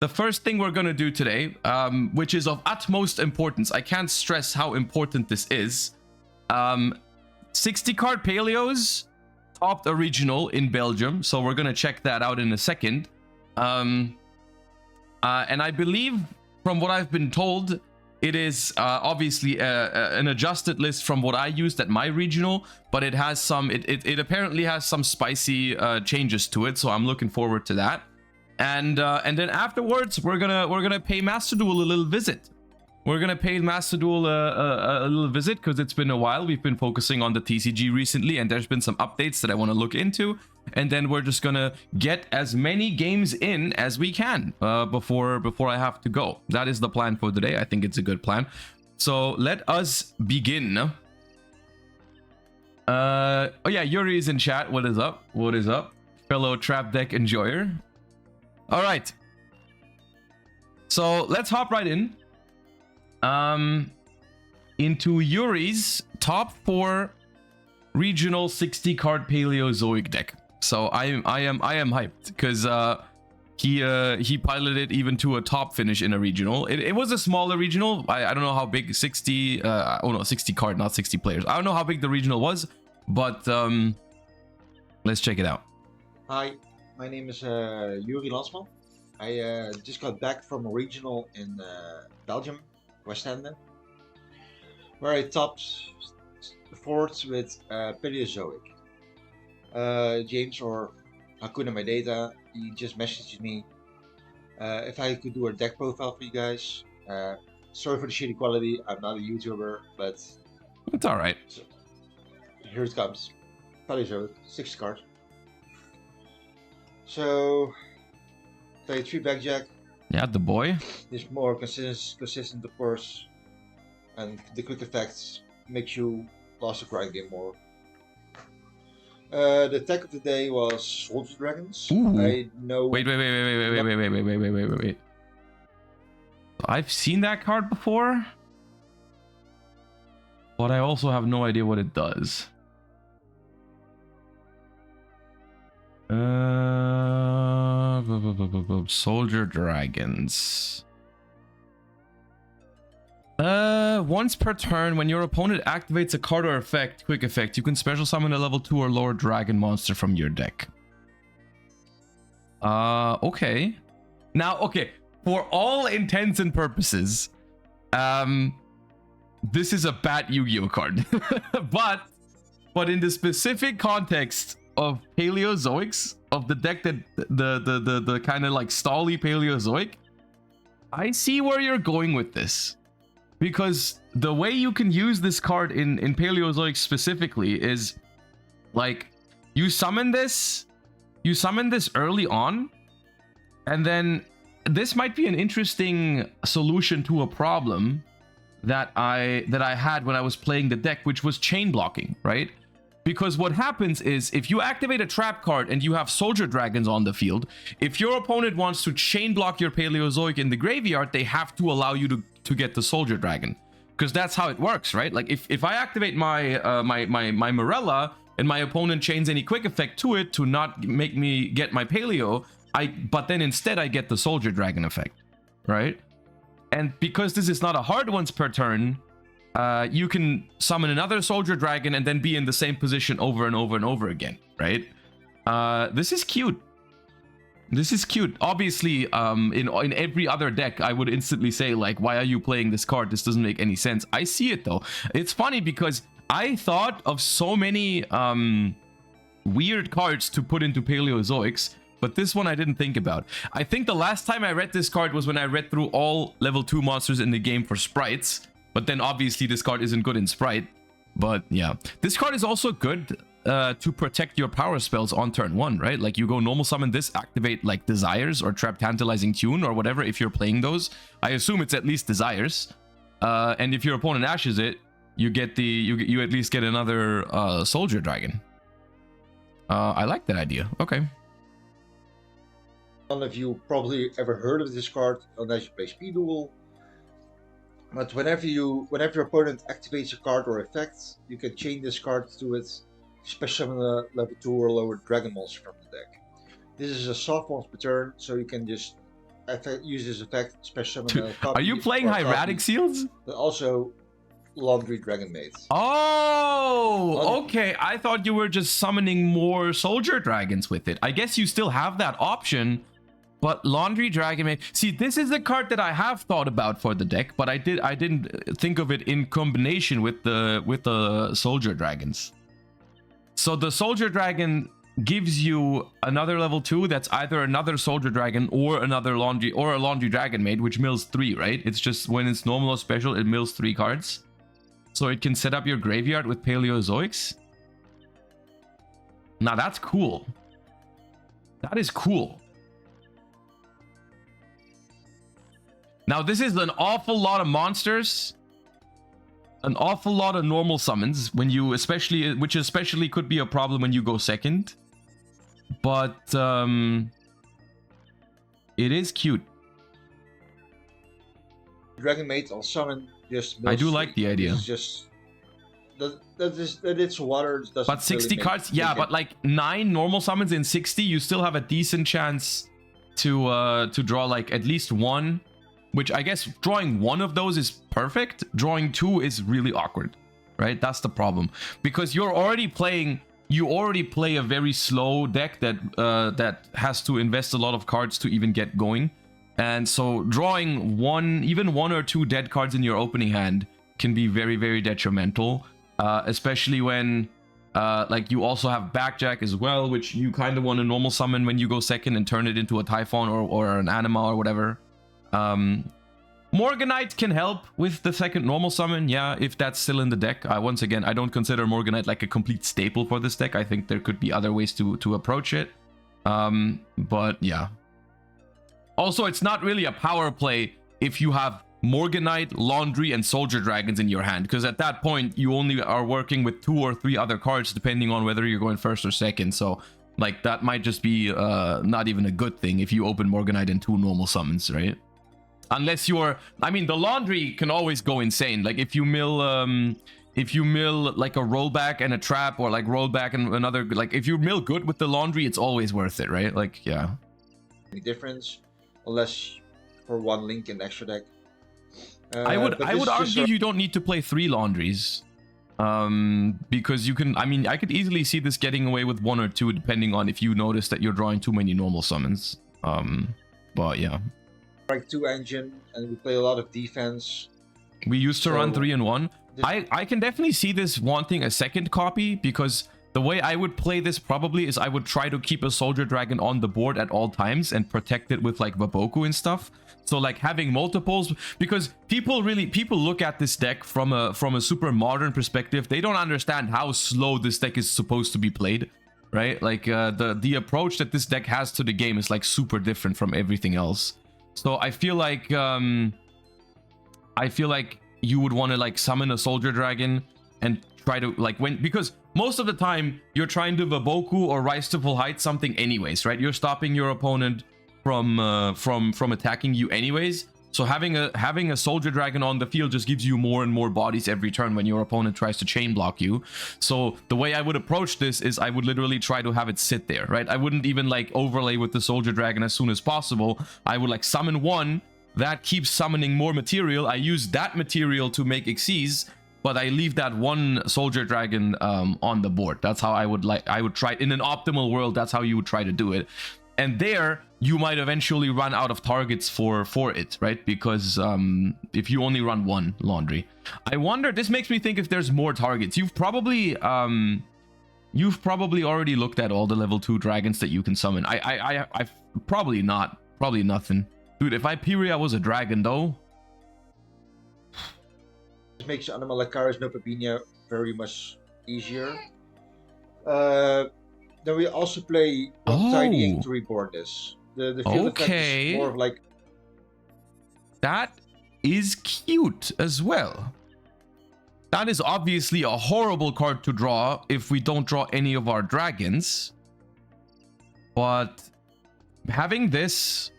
the first thing we're going to do today, which is of utmost importance, I can't stress how important this is. 60 card Paleos topped a regional in Belgium, so we're going to check that out in a second. And I believe, from what I've been told, it is obviously an adjusted list from what I used at my regional, but it has some, it apparently has some spicy changes to it, so I'm looking forward to that. And then afterwards, we're gonna pay Master Duel a little visit. We're gonna pay Master Duel a little visit because it's been a while. We've been focusing on the TCG recently, and there's been some updates that I want to look into. And then we're just gonna get as many games in as we can before I have to go. That is the plan for today. I think it's a good plan. So let us begin. Oh yeah, Yuri is in chat. What is up? What is up, fellow trap deck enjoyer? All right. So let's hop right in. Into Yuri's top 4 regional 60 card Paleozoic deck. So I am hyped because he piloted even to a top finish in a regional. It was a smaller regional. I don't know how big 60 oh no, 60 card, not 60 players. I don't know how big the regional was, but let's check it out. Hi, my name is Yuri Lansman. I just got back from a regional in Belgium, West Enden, where I topped the fourth with Paleozoic. James, or Hakuna Matata, he just messaged me if I could do a deck profile for you guys. Sorry for the shitty quality, I'm not a YouTuber, but it's alright. So, here it comes. Paleozoic, 6 cards. So, play 3 backjack. Yeah, the boy. It's more consistent, of course, and the quick effects makes you last a grind game more. The attack of the day was Soldier Dragons. Ooh. I know. Wait. I've seen that card before, but I also have no idea what it does. Soldier Dragons. Once per turn, when your opponent activates a card or effect, quick effect, you can special summon a level 2 or lower dragon monster from your deck. Okay. Now, okay, for all intents and purposes, this is a bad Yu-Gi-Oh card. but in the specific context of Paleozoics, of the deck that the kind of like stally Paleozoic, I see where you're going with this. Because the way you can use this card in Paleozoic specifically is like you summon this early on, and then this might be an interesting solution to a problem that I had when I was playing the deck, which was chain blocking, right? Because what happens is if you activate a trap card and you have Soldier Dragons on the field, if your opponent wants to chain block your Paleozoic in the graveyard, they have to allow you to get the Soldier Dragon. Because that's how it works, right? Like if I activate my my Morella and my opponent chains any quick effect to it to not make me get my Paleo, but then instead I get the Soldier Dragon effect, right? And because this is not a hard once per turn, you can summon another Soldier Dragon and then be in the same position over and over and over again, right? This is cute. This is cute. Obviously, in every other deck, I would instantly say, like, why are you playing this card? This doesn't make any sense. I see it, though. It's funny because I thought of so many weird cards to put into Paleozoics, but this one I didn't think about. I think the last time I read this card was when I read through all level 2 monsters in the game for sprites. But then obviously this card isn't good in Sprite. But yeah, this card is also good to protect your power spells on turn 1, right? Like you go normal summon this, activate like Desires or Trap Tantalizing Tune or whatever if you're playing those. I assume it's at least Desires. And if your opponent ashes it, you get the you at least get another Soldier Dragon. I like that idea. Okay. None of you probably ever heard of this card unless you play Speed Duel. But whenever your opponent activates a card or effect, you can chain this card to it, special summon a level 2 or lower dragon monster from the deck. This is a soft once per turn, so you can just use this effect, special summon a Are copy. you playing or a copy, hieratic seals? but also Laundry Dragon Mates. Oh, okay. I thought you were just summoning more soldier dragons with it. I guess you still have that option, but Laundry Dragon Mate. See, this is the card that I have thought about for the deck, but I didn't think of it in combination with the soldier dragons. So the soldier dragon gives you another level 2 that's either another soldier dragon or another laundry or a laundry dragon mate, which mills 3, right? It's just when it's normal or special, it mills 3 cards. So it can set up your graveyard with Paleozoics. Now that's cool. That is cool. Now this is an awful lot of monsters. An awful lot of normal summons when you which especially could be a problem when you go second. But it is cute. Dragon Mates I'll summon just. I do like the idea. It's just that it's water. But 60 really cards, yeah. But like 9 normal summons in 60, you still have a decent chance to draw like at least 1. Which I guess drawing 1 of those is perfect. Drawing 2 is really awkward, right? That's the problem because you already play a very slow deck that has to invest a lot of cards to even get going. And so drawing even 1 or 2 dead cards in your opening hand can be very, very detrimental. Especially when like you also have Backjack as well, which you kind of want to normal summon when you go second and turn it into a Typhon or an Anima or whatever. Morganite can help with the second normal summon, yeah, if that's still in the deck. Once again, I don't consider Morganite like a complete staple for this deck. I think there could be other ways to approach it. But yeah. Also, it's not really a power play if you have Morganite, Laundry, and Soldier Dragons in your hand, because at that point, you only are working with 2 or 3 other cards, depending on whether you're going first or second. So, like, that might just be not even a good thing if you open Morganite and 2 normal summons, right? Unless you're, I mean, the Laundry can always go insane. Like if you mill like a rollback and a trap, or like rollback and another, like if you mill good with the Laundry, it's always worth it, right? Like, yeah. Any difference, unless for 1 link in the extra deck. I would argue you don't need to play 3 Laundries. Because you can, I mean, I could easily see this getting away with 1 or 2, depending on if you notice that you're drawing too many normal summons. But yeah. Like 2 engine, and we play a lot of defense. We used to run 3 and 1. I can definitely see this wanting a second copy, because the way I would play this probably is I would try to keep a soldier dragon on the board at all times and protect it with like Waboku and stuff. So like having multiples, because people look at this deck from a super modern perspective. They don't understand how slow this deck is supposed to be played, right? Like the approach that this deck has to the game is like super different from everything else. So I feel like you would want to like summon a soldier dragon and try to like because most of the time you're trying to Waboku or rise to full height something anyways, right? You're stopping your opponent from attacking you anyways. So having a soldier dragon on the field just gives you more and more bodies every turn when your opponent tries to chain block you. So the way I would approach this is I would literally try to have it sit there, right? I wouldn't even like overlay with the soldier dragon as soon as possible. I would like summon 1 that keeps summoning more material. I use that material to make Xyz, but I leave that 1 soldier dragon on the board. That's how I would try in an optimal world. That's how you would try to do it. And there, you might eventually run out of targets for it, right? Because if you only run 1 Laundry. I wonder, this makes me think if there's more targets. You've probably already looked at all the level 2 dragons that you can summon. I've probably not. Probably nothing. Dude, if Hyperia was a dragon, though... This makes Anima Lakaris no Papinia very much easier. Then we also play Tiny Ink to reboard this. The field effect is more of like... That is cute as well. That is obviously a horrible card to draw if we don't draw any of our dragons. But having this...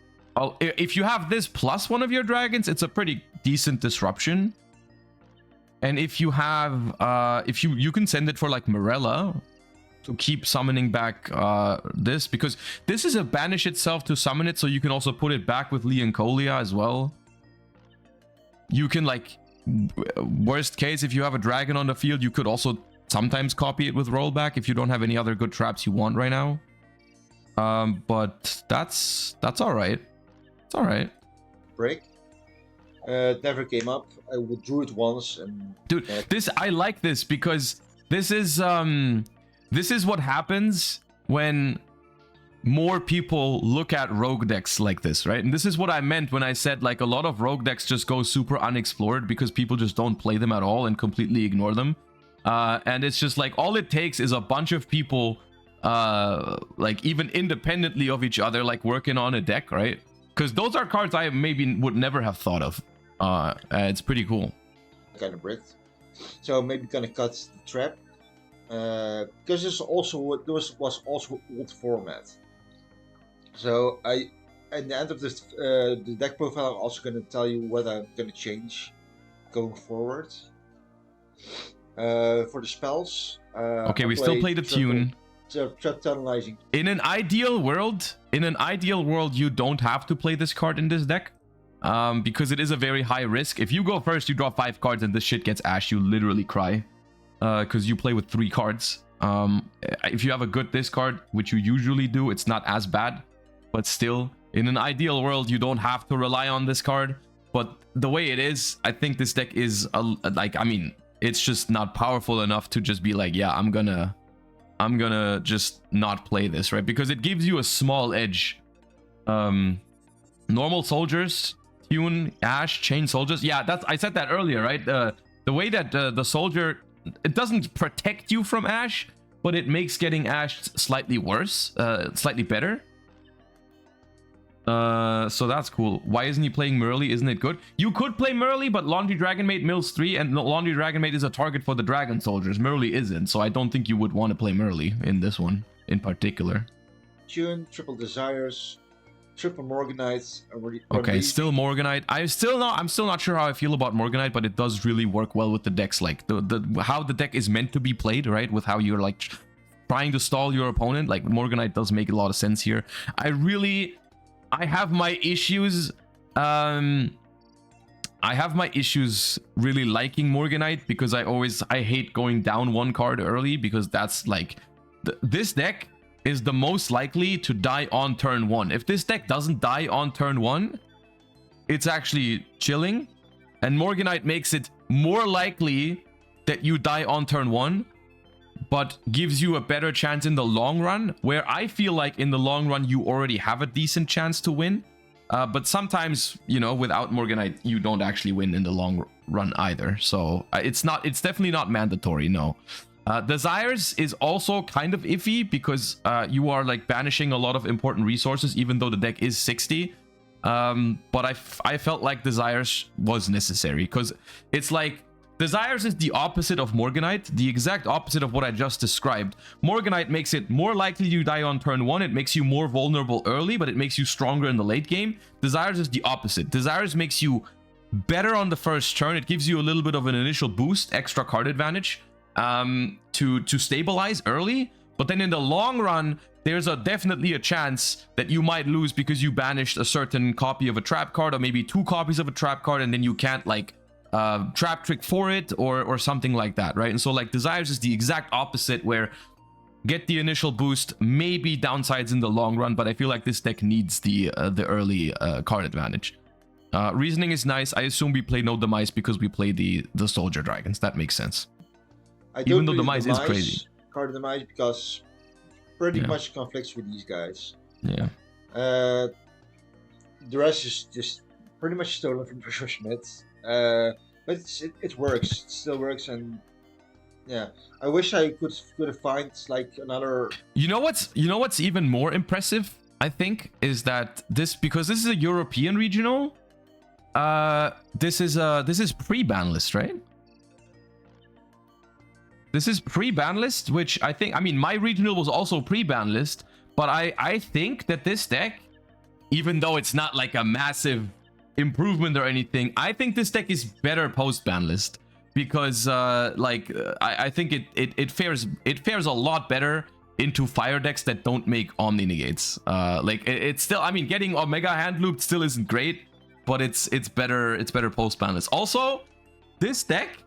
if you have this plus 1 of your dragons, it's a pretty decent disruption. And if you have... you can send it for like Morella. to keep summoning back this, because this is a banish itself to summon it, so you can also put it back with Leoncolia as well. You can, like, worst case, if you have a dragon on the field, you could also sometimes copy it with rollback if you don't have any other good traps you want right now. But that's all right. It's all right. Break. It never came up. I withdrew it once and... Dude, I like this because this is what happens when more people look at rogue decks like this, right? And this is what I meant when I said, like, a lot of rogue decks just go super unexplored because people just don't play them at all and completely ignore them. And it's just like, all it takes is a bunch of people, like, even independently of each other, like, working on a deck, right? Because those are cards I maybe would never have thought of. It's pretty cool. Kind of bricked. So maybe gonna cut the trap. Because this was also old format. So at the end of this, the deck profile, I'm also gonna tell you what I'm gonna change going forward. For the spells. Okay, we still play the tune. Trap tunnelizing. In an ideal world, you don't have to play this card in this deck. Because it is a very high risk. If you go first, you draw 5 cards and this shit gets ash, you literally cry. Because you play with 3 cards. If you have a good discard, which you usually do, it's not as bad. But still, in an ideal world, you don't have to rely on this card. But the way it is, I think this deck is, like, I mean, it's just not powerful enough to just be like, yeah, I'm gonna just not play this, right? Because it gives you a small edge. Normal soldiers, tune, ash, chain soldiers. Yeah, I said that earlier, right? The way that the soldier, it doesn't protect you from ash, but it makes getting ashed slightly worse, slightly better. So that's cool. Why isn't he playing Merly? Isn't it good? You could play Merly, but Laundry Dragon Maid mills 3, and Laundry Dragon Maid is a target for the dragon soldiers. Merly isn't, so I don't think you would want to play Merly in this one in particular. Tune, triple desires, triple Morganite. Okay, still Morganite. I'm still not sure how I feel about Morganite, but it does really work well with the decks, like how the deck is meant to be played, right? With how you're, like, trying to stall your opponent. Like, Morganite does make a lot of sense here. I have my issues. I have my issues really liking Morganite because I hate going down 1 card early, because that's like this deck is the most likely to die on turn 1. If this deck doesn't die on turn 1, it's actually chilling, and Morganite makes it more likely that you die on turn 1, but gives you a better chance in the long run, where I feel like in the long run you already have a decent chance to win. But sometimes, you know, without Morganite, you don't actually win in the long run either. So it's definitely not mandatory, no. Desires is also kind of iffy, because you are, like, banishing a lot of important resources, even though the deck is 60. But I felt like Desires was necessary, because it's like, Desires is the opposite of Morganite, the exact opposite of what I just described. Morganite makes it more likely you die on turn 1, it makes you more vulnerable early, but it makes you stronger in the late game. Desires is the opposite. Desires makes you better on the first turn, it gives you a little bit of an initial boost, extra card advantage, to stabilize early, but then in the long run, there's definitely a chance that you might lose because you banished a certain copy of a trap card, or maybe 2 copies of a trap card, and then you can't, like, trap trick for it, or something like that, right? And so, like, Desires is the exact opposite, where get the initial boost, maybe downsides in the long run, but I feel like this deck needs the early card advantage. Reasoning is nice. I assume we play no Demise because we play the soldier dragons. That makes sense. Even though Demise is crazy. Card Demise, because pretty much conflicts with these guys. Yeah. The rest is just pretty much stolen from Schmidt. But it works. It still works, and yeah, I wish I could have find, like, another. You know what's even more impressive, I think, is that because this is a European regional. This is pre-ban list, right? This is pre-ban list, which I think, I mean, my regional was also pre-ban list, but I think that this deck, even though it's not like a massive improvement or anything, I think this deck is better post-ban list, because I think it fares a lot better into fire decks that don't make Omni negates. Like it's still, I mean, getting Omega hand looped still isn't great, but it's better post banless. Also, this deck,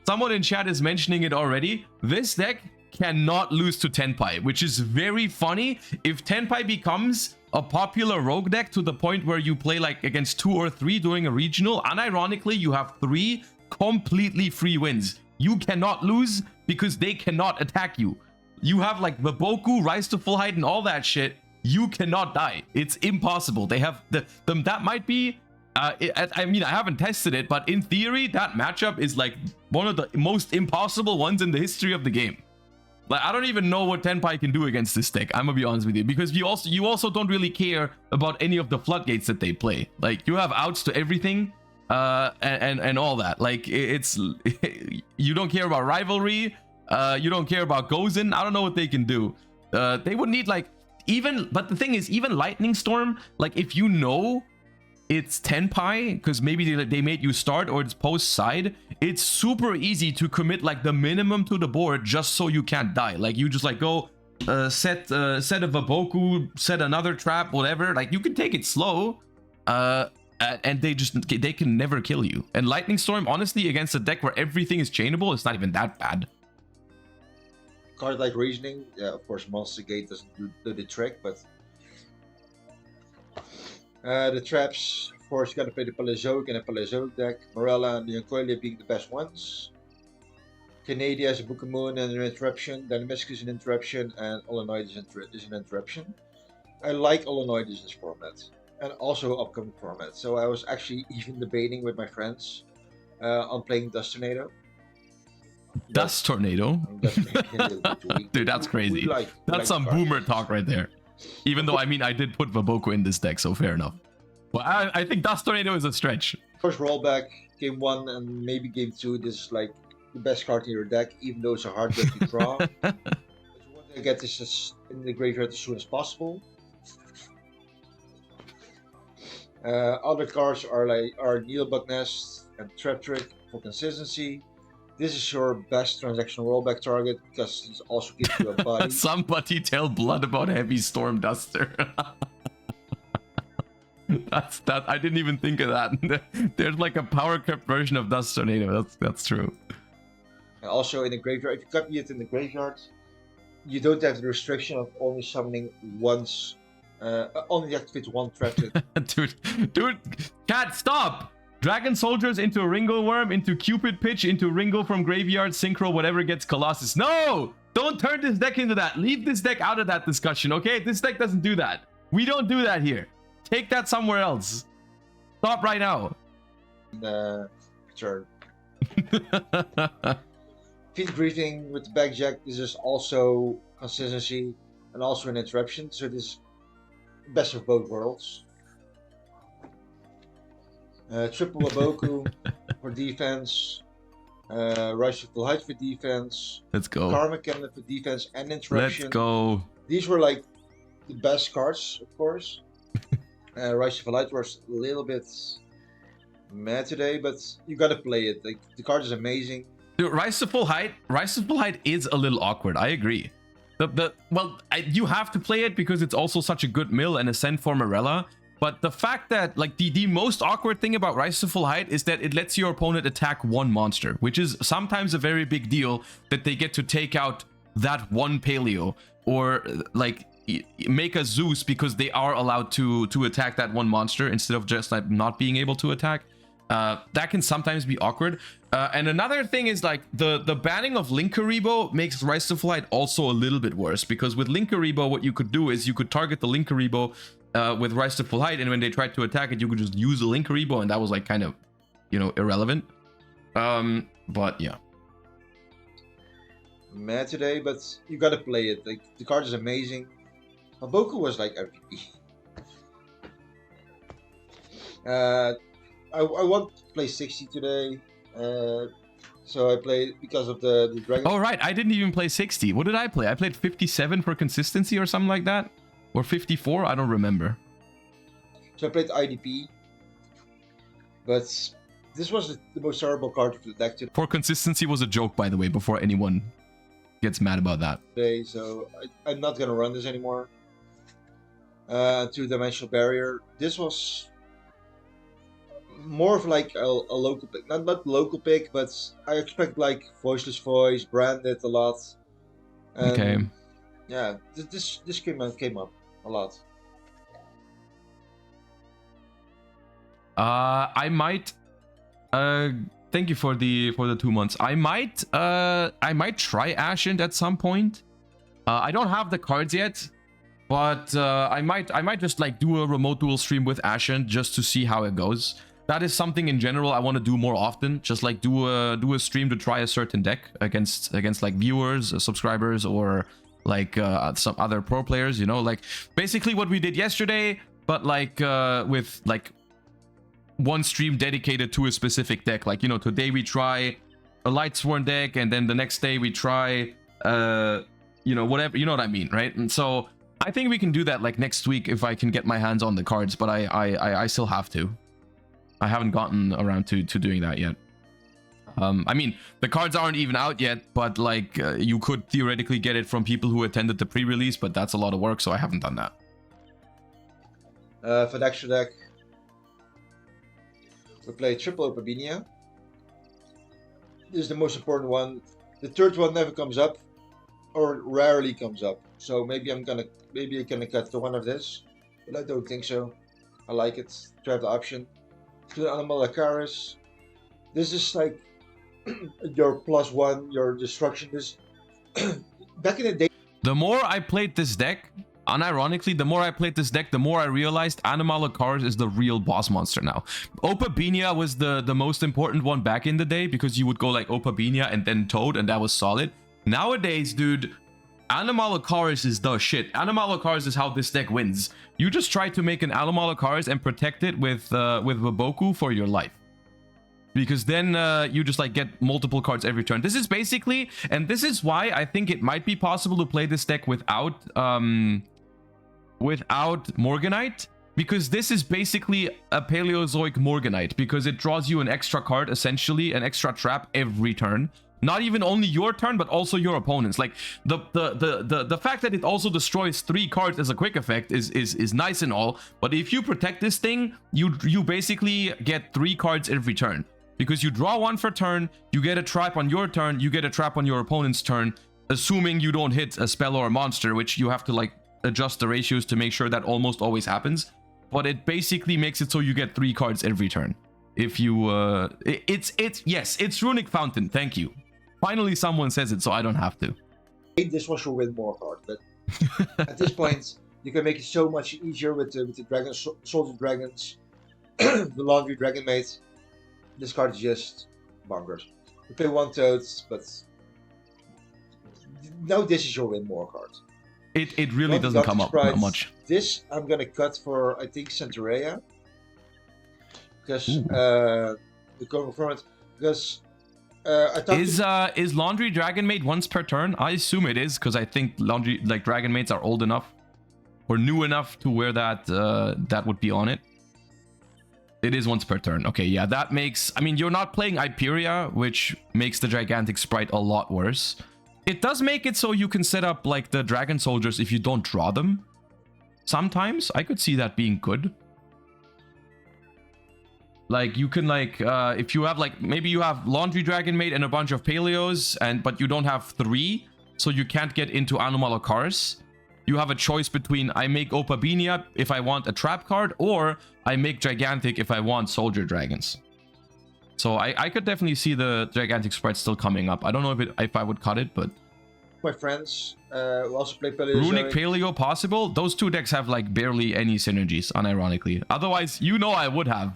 someone in chat is mentioning it already. This deck cannot lose to Tenpai, which is very funny. If Tenpai becomes a popular rogue deck to the point where you play like against 2 or 3 during a regional, unironically, you have 3 completely free wins. You cannot lose because they cannot attack you. You have like the Boku, Rise to Full Height, and all that shit. You cannot die. It's impossible. They have them. That might be. I mean, I haven't tested it, but in theory, that matchup is like one of the most impossible ones in the history of the game. Like, I don't even know what Tenpai can do against this deck. I'm gonna be honest with you, because you also don't really care about any of the floodgates that they play. Like, you have outs to everything, and all that. Like, it's you don't care about rivalry. You don't care about Gozen. I don't know what they can do. They would need like but the thing is, even Lightning Storm, like if you know it's Tenpai, because maybe they made you start or it's post side, it's super easy to commit like the minimum to the board just so you can't die. Like you just like go set a Vaboku, set another trap, whatever. Like you can take it slow, and they can never kill you. And Lightning Storm, honestly, against a deck where everything is chainable, it's not even that bad. Card like Reasoning, yeah, of course, Monster Gate doesn't do the trick, but the traps, of course, you gotta play the Paleozoic and a Paleozoic deck. Morella and the Ancoilia being the best ones. Canadia is a Book of Moon and an interruption. Dynamisk is an interruption, and Olonoid is an interruption. I like Olonoid in this format, and also upcoming format. So I was actually even debating with my friends on playing Dust Tornado. Dust Tornado? Dude, that's crazy. That's some boomer talk right there. Even though, I mean, I did put Vaboku in this deck, so fair enough. But I think Dust Tornado is a stretch. First rollback, game 1 and maybe game 2, this is like the best card in your deck, even though it's a hard deck to draw. But you want to get this in the graveyard as soon as possible. Other cards are Needlebug Nest and Trap Trick for consistency. This is your best transactional rollback target because it also gives you a body. Somebody tell Blood about Heavy Storm Duster. That I didn't even think of that. There's like a power crept version of Dust Tornado. That's true. And also in the graveyard, if you copy it in the graveyard, you don't have the restriction of only summoning once. Only activate one trap. dude, cat, stop! Dragon Soldiers into Ringo Worm, into Cupid Pitch, into Ringo from Graveyard, Synchro, whatever gets Colossus. No! Don't turn this deck into that. Leave this deck out of that discussion, okay? This deck doesn't do that. We don't do that here. Take that somewhere else. Stop right now. Turn. Feed Briefing with the Backjack. This is also consistency and also an interruption. So this is best of both worlds. Triple Waboku for defense, Rise to Full Height for defense. Let's go. Karma Cannon for defense and interruption. Let's go. These were like the best cards, of course. Rise to Full Height was a little bit mad today, but you gotta play it. Like the card is amazing. Dude, Rise to Full Height is a little awkward. I agree. You have to play it because it's also such a good mill and Ascend for Morella. But the fact that, like, the most awkward thing about Rise to Full Height is that it lets your opponent attack one monster, which is sometimes a very big deal, that they get to take out that one Paleo, or, like, make a Zeus because they are allowed to attack that one monster instead of just, like, not being able to attack. That can sometimes be awkward. And another thing is, like, the banning of Linkuriboh makes Rise to Full Height also a little bit worse, because with Linkuriboh, what you could do is you could target the Linkuriboh with Rise to Full Height, and when they tried to attack it, you could just use the Linkuriboh, and that was like kind of, irrelevant. But yeah. Mad today, but you gotta play it. Like the card is amazing. Maboku was like MVP. I want to play 60 today, so I played because of the dragon. Oh right, I didn't even play 60. What did I play? I played 57 for consistency or something like that. Or 54, I don't remember. So I played IDP, but this was the most terrible card of the deck today. For consistency was a joke, by the way, before anyone gets mad about that. Today, so I'm not gonna run this anymore. Two-dimensional barrier. This was more of like a local pick, not local pick, but I expect like voiceless voice, branded a lot. And Okay. yeah, this came up a lot. I might. Thank you for the 2 months. I might try Ascent at some point. I don't have the cards yet, but I might just like do a remote duel stream with Ascent just to see how it goes. That is something in general I want to do more often. Just like do a stream to try a certain deck against like viewers, subscribers, or like some other pro players. You know, like basically what we did yesterday, but like with like one stream dedicated to a specific deck. Like, you know, today we try a Lightsworn deck, and then the next day we try you know, whatever, you know what I mean, right? And so I think we can do that like next week if I can get my hands on the cards, but I still have to. I haven't gotten around to doing that yet. I mean, the cards aren't even out yet, but like you could theoretically get it from people who attended the pre-release, but that's a lot of work, so I haven't done that. For the extra deck, we play triple Opabinia. This is the most important one. The third one never comes up, or rarely comes up. So maybe I'm gonna cut to one of this, but I don't think so. I like it to have the option. To the Animal Acaris, this is like your +1, your destruction. This back in the day. The more I played this deck, unironically, the more I played this deck, the more I realized Animalacars is the real boss monster now. Opabinia was the most important one back in the day because you would go like Opabinia and then Toad, and that was solid. Nowadays, dude, Animalacars is the shit. Animalacars is how this deck wins. You just try to make an Animalacars and protect it with Waboku for your life. Because then you just like get multiple cards every turn. This is basically, and this is why I think it might be possible to play this deck without Morganite, because this is basically a Paleozoic Morganite, because it draws you an extra card, essentially an extra trap every turn. Not even only your turn, but also your opponent's. Like the fact that it also destroys 3 cards as a quick effect is nice and all, but if you protect this thing, you basically get 3 cards every turn. Because you draw 1 for turn, you get a trap on your turn, you get a trap on your opponent's turn, assuming you don't hit a spell or a monster, which you have to like adjust the ratios to make sure that almost always happens. But it basically makes it so you get 3 cards every turn. If you it's Runic Fountain, thank you. Finally someone says it, so I don't have to. This was your win more card, but at this point you can make it so much easier with the dragon, soldier dragons, the laundry dragon mate. This card is just bonkers. You play 1 Toad, but now this is your win more card. It really doesn't come up that much. This I'm gonna cut for, I think, Centaurea, because the cover from it, because I thought is Laundry Dragon Maid once per turn? I assume it is, because I think Laundry like Dragon Maids are old enough or new enough to where that that would be on it. It is once per turn. Okay, yeah, that makes... I mean, you're not playing Hyperia, which makes the Gigantic Sprite a lot worse. It does make it so you can set up, like, the Dragon Soldiers if you don't draw them. Sometimes. I could see that being good. Like, you can, like, if you have, like... Maybe you have Laundry Dragon Maid and a bunch of Paleos, but you don't have 3, so you can't get into Animalacars. You have a choice between I make Opabinia if I want a trap card, or I make Gigantic if I want Soldier Dragons. So I could definitely see the Gigantic Sprite still coming up. I don't know if I would cut it, but... My friends who also play Paleozoic. Runic Paleo possible? Those 2 decks have like barely any synergies, unironically. Otherwise, you know I would have.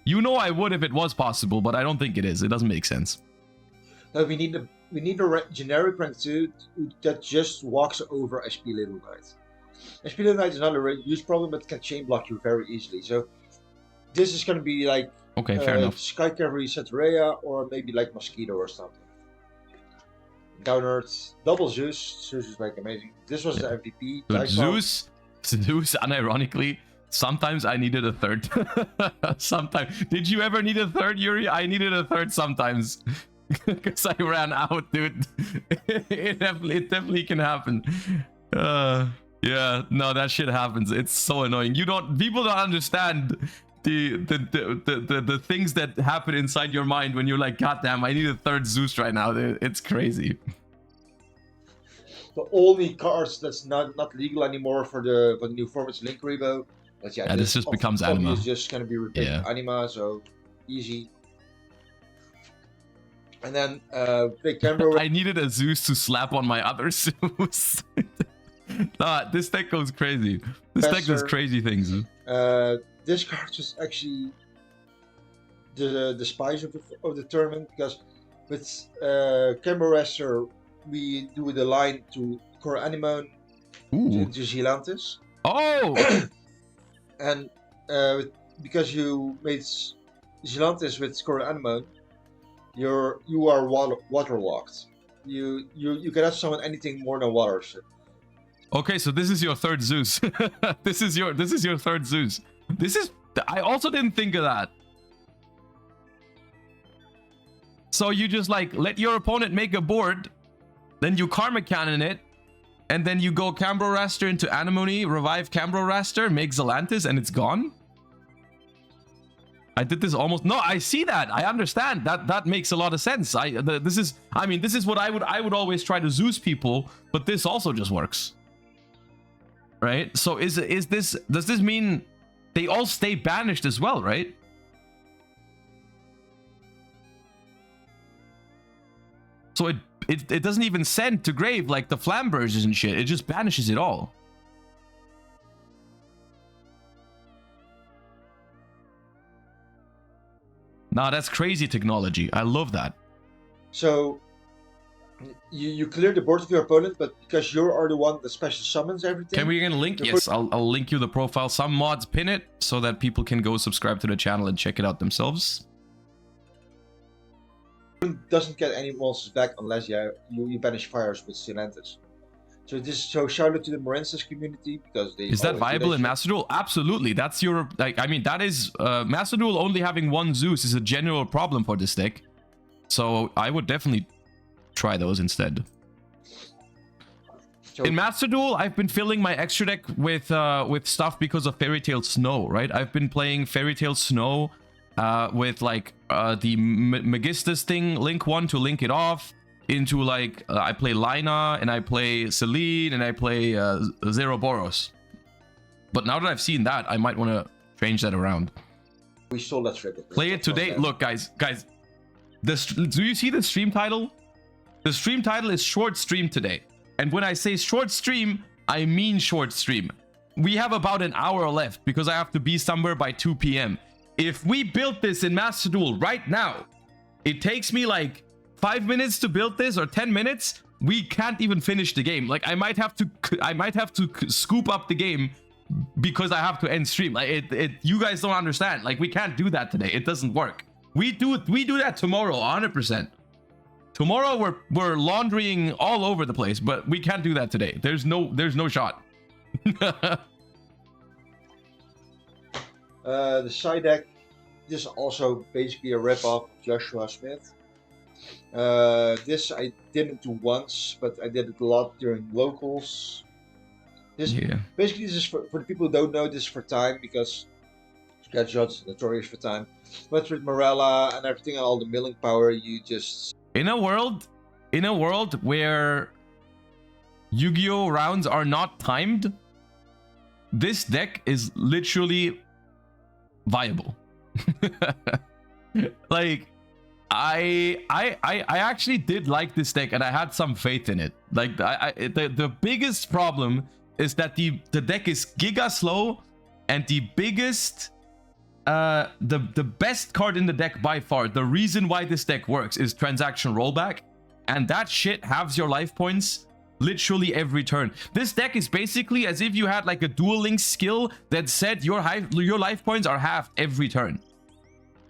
You know I would if it was possible, but I don't think it is. It doesn't make sense. No, we need a generic rank 2 that just walks over SP Little Knight. SP Little Knight is not a use problem, but can chain block you very easily. So this is going to be like okay, fair enough. Sky Cavalry Centaurea, or maybe like Mosquito or something. Down Earth, double Zeus. Zeus is like amazing. This was the MVP. But Zeus, unironically, sometimes I needed a third. Sometimes. Did you ever need a third, Yuri? I needed a third sometimes. because I ran out, dude. It definitely can happen. Yeah, no, that shit happens. It's so annoying. People don't understand the things that happen inside your mind when you're like, God damn, I need a third Zeus right now. It's crazy. The only cards that's not legal anymore for the new format is Link Rebo. But yeah, This just becomes anima. Is just gonna be replaced with anima, so easy. And then play camera. I needed a Zeus to slap on my other Zeus. Nah, this deck goes crazy. This deck does crazy things. This card is actually the spice of the tournament, because with Camera Raster we do the line to Core Anemone to Zilantis. Oh! And because you made Zilantis with Core Anemone, you are waterlocked. You cannot summon anything more than water. So. Okay, so this is your third Zeus. This is your third Zeus. I also didn't think of that. So you just like let your opponent make a board, then you Karma Cannon it, and then you go Cambro Raster into Anemone, revive Cambro Raster, make Zelantis, and it's gone? I did this almost... No, I see that. I understand. That makes a lot of sense. This is what I would always try to Zeus people, but this also just works. Right? So does this mean they all stay banished as well, right? So it doesn't even send to grave like the Flamberges and shit. It just banishes it all. Nah, that's crazy technology. I love that. So you clear the board of your opponent, but because you are the one that special summons everything. Can we get a link? Yes, I'll link you the profile. Some mods pin it so that people can go subscribe to the channel and check it out themselves. Doesn't get any monsters back unless you banish fires with Silentis. So shout out to the Morensis community, because they... Is that viable in Master Duel? Absolutely. That's your... Like, I mean, that is... Master Duel only having one Zeus is a general problem for this deck. So I would definitely try those instead. So, in Master Duel, I've been filling my extra deck with stuff because of Fairy Tail Snow, right? I've been playing Fairy Tail Snow with like the Magistus thing, link 1 to link it off, into like I play Lina and I play Celine and I play Zeroboros. But now that I've seen that, I might want to change that around. We stole that trick. Play it today. Look, guys, do you see the stream title? The stream title is short stream today. And when I say short stream, I mean short stream. We have about an hour left because I have to be somewhere by 2 p.m. If we built this in Master Duel right now, it takes me like 5 minutes to build this, or 10 minutes. We can't even finish the game. Like I might have to scoop up the game because I have to end stream. Like you guys don't understand. Like we can't do that today. It doesn't work. We do that tomorrow, 100%. Tomorrow we're laundering all over the place, but we can't do that today. There's no shot. The side deck, this is also basically a rip-off of Joshua Schmidt. This I didn't do once, but I did it a lot during locals. Basically this is for the people who don't know, this is for time, because Gadget's notorious for time. But with Morella and everything and all the milling power, you just... In a world where Yu-Gi-Oh rounds are not timed, this deck is literally viable. Like I actually did like this deck and I had some faith in it. Like the biggest problem is that the deck is giga slow, and the biggest the best card in the deck by far, the reason why this deck works, is transaction rollback, and that shit halves your life points literally every turn. This deck is basically as if you had like a Duel Link skill that said your life points are halved every turn,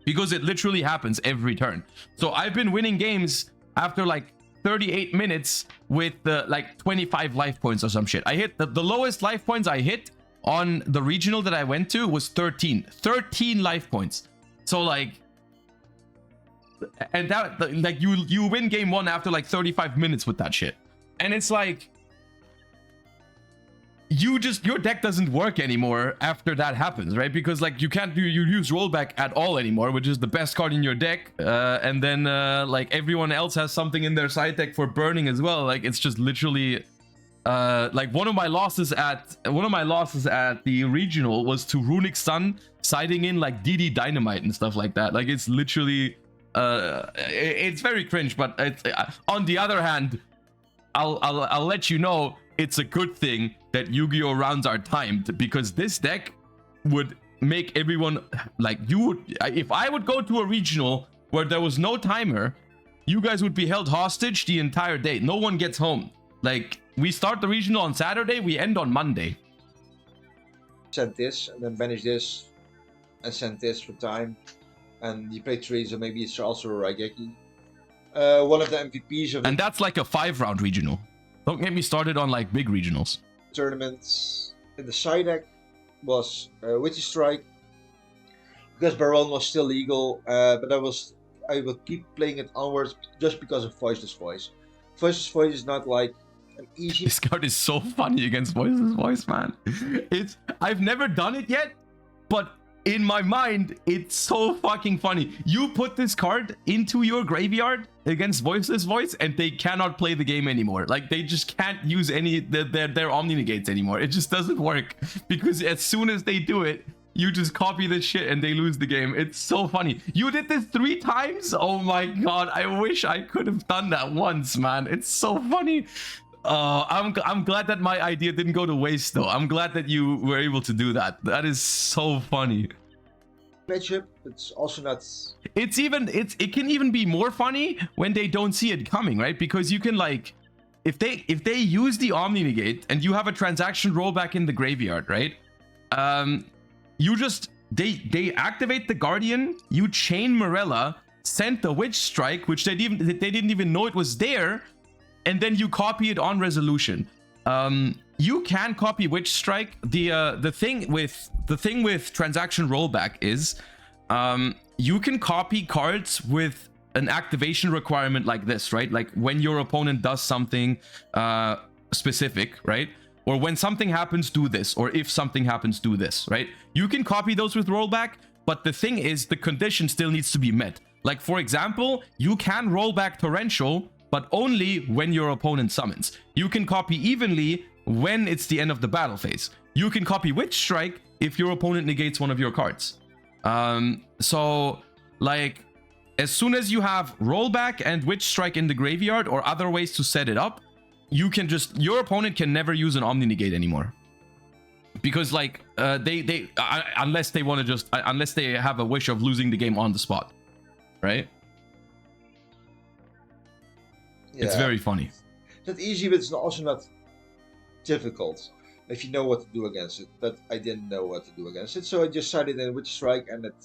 because it literally happens every turn. So I've been winning games after like 38 minutes with like 25 life points or some shit. I hit the lowest life points I hit on the regional that I went to was 13 life points. So like and that like you win game 1 after like 35 minutes with that shit, and it's like your deck doesn't work anymore after that happens, right? Because like you can't use rollback at all anymore, which is the best card in your deck, and then like everyone else has something in their side deck for burning as well. Like it's just literally like one of my losses at the regional was to Runic Sun siding in like DD Dynamite and stuff like that. Like it's literally it's very cringe, but on the other hand, I'll let you know it's a good thing that Yu-Gi-Oh rounds are timed, because this deck would make everyone like if I would go to a regional where there was no timer, you guys would be held hostage the entire day. No one gets home. Like we start the regional on Saturday, we end on Monday. Send this and then banish this and send this for time, and you play 3, so maybe it's also a Raigeki. One of the MVPs of and that's like a 5-round regional. Don't get me started on like big regionals. Tournaments in the side deck was Witchy Strike, because Baron was still legal, but I will keep playing it onwards just because of Voiceless Voice. Voiceless Voice is not like an easy. This card is so funny against Voiceless Voice, man. I've never done it yet, but in my mind, it's so fucking funny. You put this card into your graveyard against Voiceless Voice, and they cannot play the game anymore. Like they just can't use any their Omni Negates anymore. It just doesn't work, because as soon as they do it, you just copy this shit and they lose the game. It's so funny. You did this 3 times? Oh my god! I wish I could have done that once, man. It's so funny. I'm glad that my idea didn't go to waste, though. I'm glad that you were able to do that. That is so funny. Matchup, it's also not. It can even be more funny when they don't see it coming, right? Because you can like, if they use the Omni Negate and you have a transaction rollback in the graveyard, right? You just they activate the Guardian, you chain Morella, send the Witch Strike, which they didn't even know it was there, and then you copy it on resolution. You can copy Witch Strike. The thing with transaction rollback is you can copy cards with an activation requirement like this, right? Like when your opponent does something specific, right? Or when something happens, do this. Or if something happens, do this, right? You can copy those with rollback, but the thing is the condition still needs to be met. Like for example, you can roll back Torrential, but only when your opponent summons. You can copy evenly when it's the end of the battle phase. You can copy Witch Strike if your opponent negates one of your cards. So like as soon as you have rollback and Witch Strike in the graveyard or other ways to set it up, you can just, your opponent can never use an Omni Negate anymore. Because like unless they want to just unless they have a wish of losing the game on the spot, right? Yeah. It's very funny. It's not easy, but it's also not difficult if you know what to do against it. But I didn't know what to do against it, so I just sided in Witch Strike, and it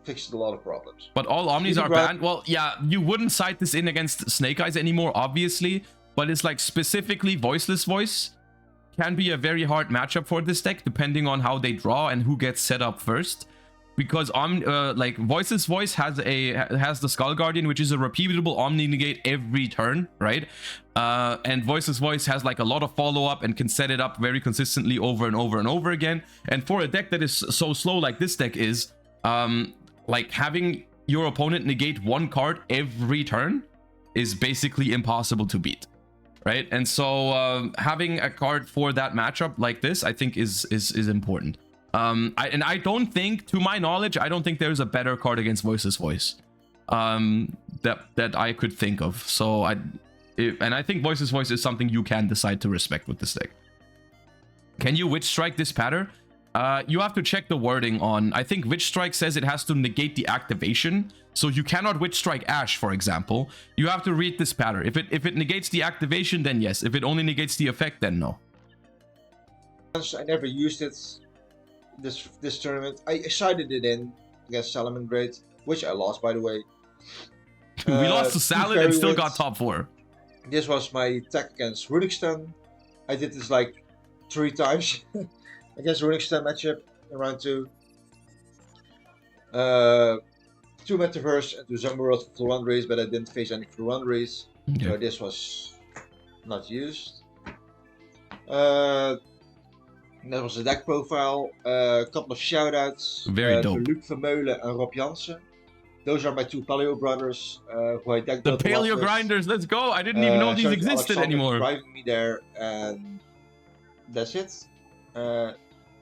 fixed a lot of problems. But all Omnis are banned. Well, yeah, you wouldn't side this in against Snake Eyes anymore, obviously. But it's like specifically Voiceless Voice can be a very hard matchup for this deck, depending on how they draw and who gets set up first. Because like Voiceless Voice has the Skull Guardian, which is a repeatable Omni Negate every turn, right? And Voiceless Voice has like a lot of follow-up and can set it up very consistently over and over and over again. And for a deck that is so slow like this deck is, like having your opponent negate one card every turn is basically impossible to beat. Right, and so having a card for that matchup like this, I think is important. I don't think, to my knowledge, I don't think there's a better card against Voiceless Voice that I could think of. So I think Voiceless Voice is something you can decide to respect with this deck. Can you Witch Strike this pattern? You have to check the wording on. I think Witch Strike says it has to negate the activation. So you cannot Witch Strike Ash, for example. You have to read this pattern. If it negates the activation, then yes. If it only negates the effect, then no. I never used it this tournament. I sided it in against Salamangreat, which I lost, by the way. We lost to Salad and still got top 4. This was my attack against Runic Stun. I did this like 3 times against Runic Stun matchup in round 2. 2 Metaverse and to Zone World for full run race, but I didn't face any full run race, so this was not used. That was the deck profile. A couple of shoutouts to Luc Vermeulen and Rob Jansen. Those are my 2 Paleo brothers who I decked. The Paleo grinders, let's go! I didn't even know these existed anymore. Driving me there, and that's it.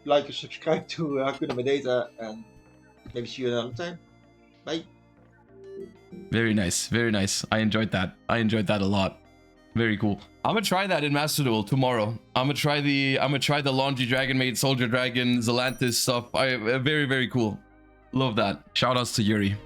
Like and subscribe to Hakuna Matata, and maybe see you another time. Bye. Very nice, very nice. I enjoyed that. I enjoyed that a lot. Very cool. I'm gonna try that in Master Duel tomorrow. I'm gonna try the Laundry Dragon Maid, Soldier Dragon, Zelantis stuff. Very, very cool. Love that. Shout outs to Yuri.